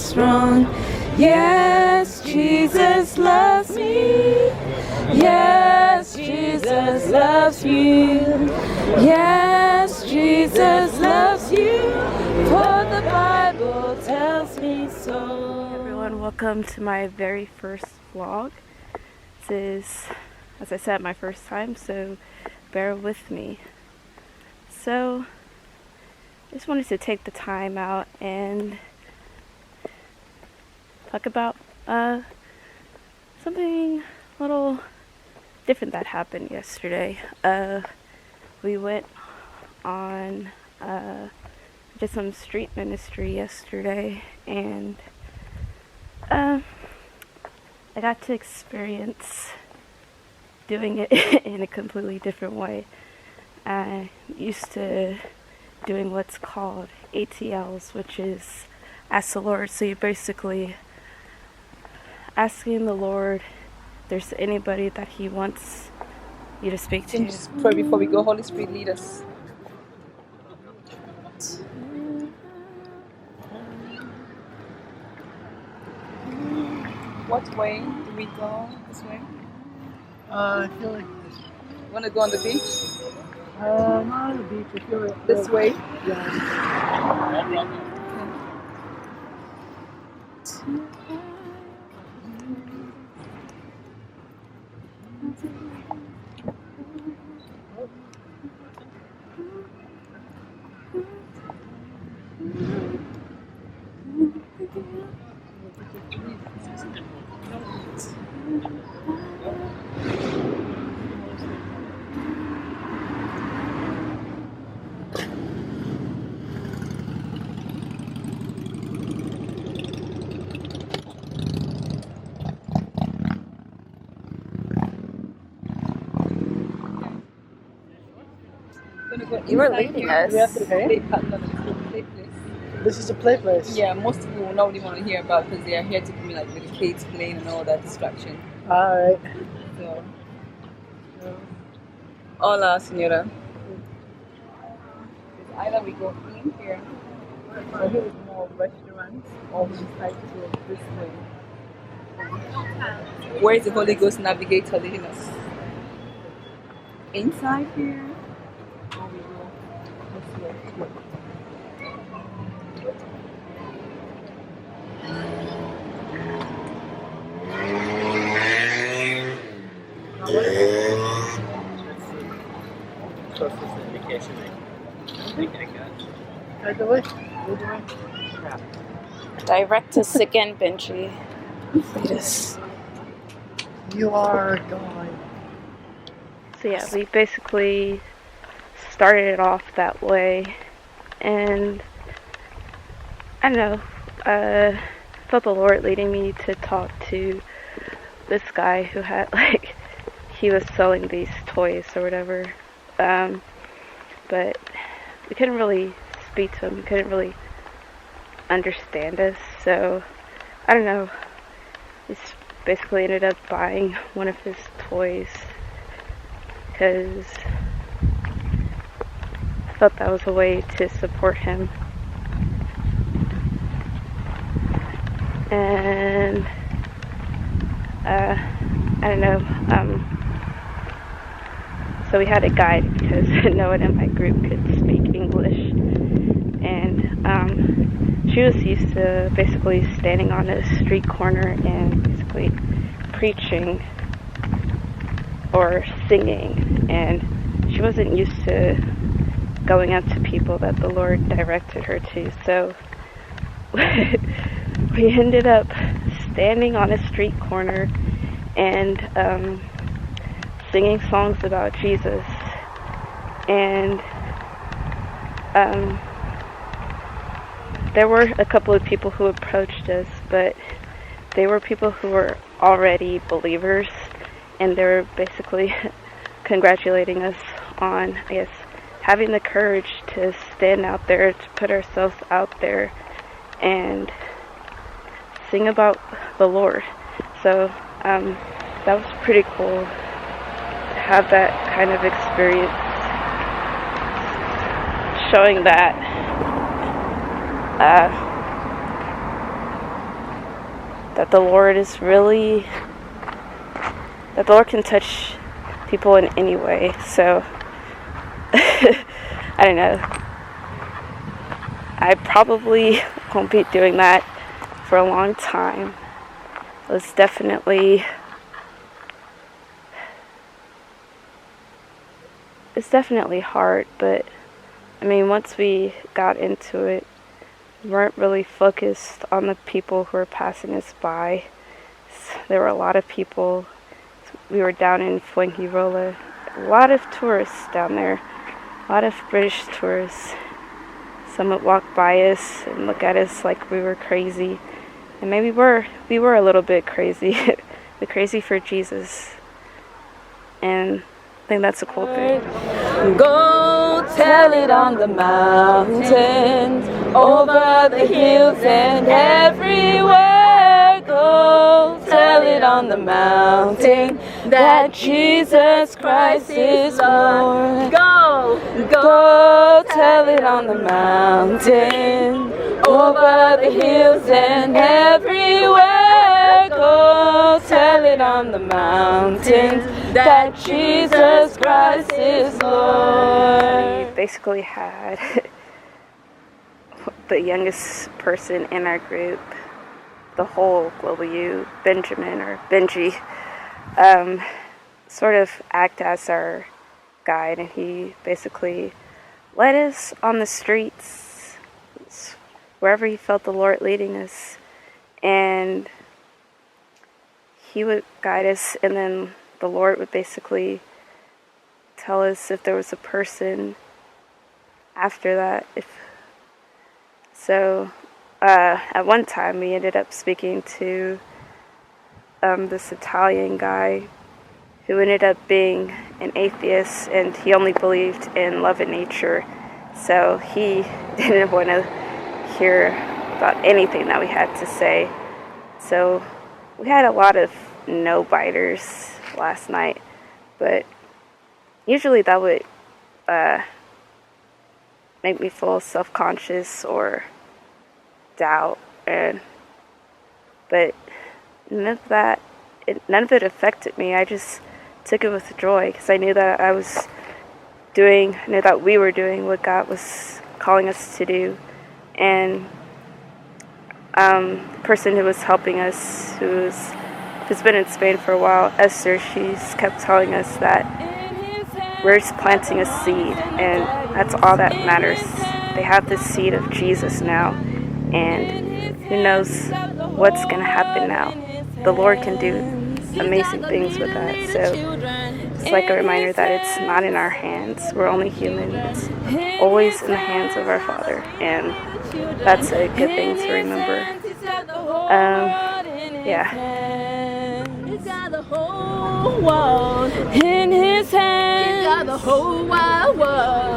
what's wrong. Yes, Jesus loves me. Yes, Jesus loves you. Yes, Jesus loves you. For the Bible tells me so. Hey everyone, welcome to my very first vlog. This is, as I said, my first time, so bear with me. So, I just wanted to take the time out and talk about something a little different that happened yesterday. We went on did some street ministry yesterday, and I got to experience doing it in a completely different way. I used to doing what's called ATLs, which is Ask the Lord. So you're basically asking the Lord if there's anybody that He wants you to speak to. Just pray before we go. Holy Spirit, lead us. What way do we go? This way? I feel like this. Want to go on the beach? Not on the beach. I feel like This way? Yeah. You were leading us. Yeah, okay. Play place. This is a play place. Yeah, most people will not really want to hear about because they are here to be like with the kids playing and all that distraction. Alright. So, hola, señora. Either we go in here, or here is more restaurants, or we decide to go this way. Where is the Holy Ghost navigator leading us? Inside here, or we go this way? Closest indication. I think I got. Right away. Good way. Yeah. Direct us again, Benji. Yes. You are going. So yeah, we basically started it off that way, and I don't know, felt the Lord leading me to talk to this guy who had, like, he was selling these toys or whatever, but we couldn't really speak to him, we couldn't really understand us, so I don't know, just basically ended up buying one of his toys because I felt that was a way to support him. And I don't know, so we had a guide because no one in my group could speak English, and she was used to basically standing on a street corner and basically preaching or singing, and she wasn't used to going up to people that the Lord directed her to, so we ended up standing on a street corner and singing songs about Jesus, and there were a couple of people who approached us, but they were people who were already believers, and they were basically congratulating us on, I guess, having the courage to stand out there, to put ourselves out there and sing about the Lord. So that was pretty cool to have that kind of experience, showing that that the Lord is really, that the Lord can touch people in any way. So I don't know. I probably won't be doing that for a long time. It's definitely hard, but I mean, once we got into it, we weren't really focused on the people who were passing us by. There were a lot of people. We were down in Fuengirola, a lot of tourists down there, a lot of British tourists. Some would walk by us and look at us like we were crazy. And maybe we were a little bit crazy, but crazy for Jesus. And I think that's a cool thing. Go tell it on the mountains, over the hills and everywhere. Go tell it on the mountain that Jesus Christ is Lord. Go tell it on the mountain, over the hills and everywhere. Go tell it on the mountains that Jesus Christ is Lord. We basically had the youngest person in our group, the whole GlobalU, Benjamin or Benji, sort of act as our guide, and he basically led us on the streets, wherever he felt the Lord leading us, and he would guide us, and then the Lord would basically tell us if there was a person after that. At one time we ended up speaking to this Italian guy who ended up being an atheist, and he only believed in love and nature, so he didn't want to hear about anything that we had to say. So we had a lot of no-biters last night, but usually that would make me feel self-conscious or doubt, but none of it affected me. I just took it with joy, because I knew that we were doing what God was calling us to do. And the person who was helping us, who's been in Spain for a while, Esther, she's kept telling us that we're just planting a seed, and that's all that matters. They have the seed of Jesus now, and who knows what's going to happen now. The Lord can do amazing things with that. So it's like a reminder that it's not in our hands. We're only human. It's always in the hands of our Father, and that's a good thing to remember. He's got the whole world in his hands. He's got the whole wide world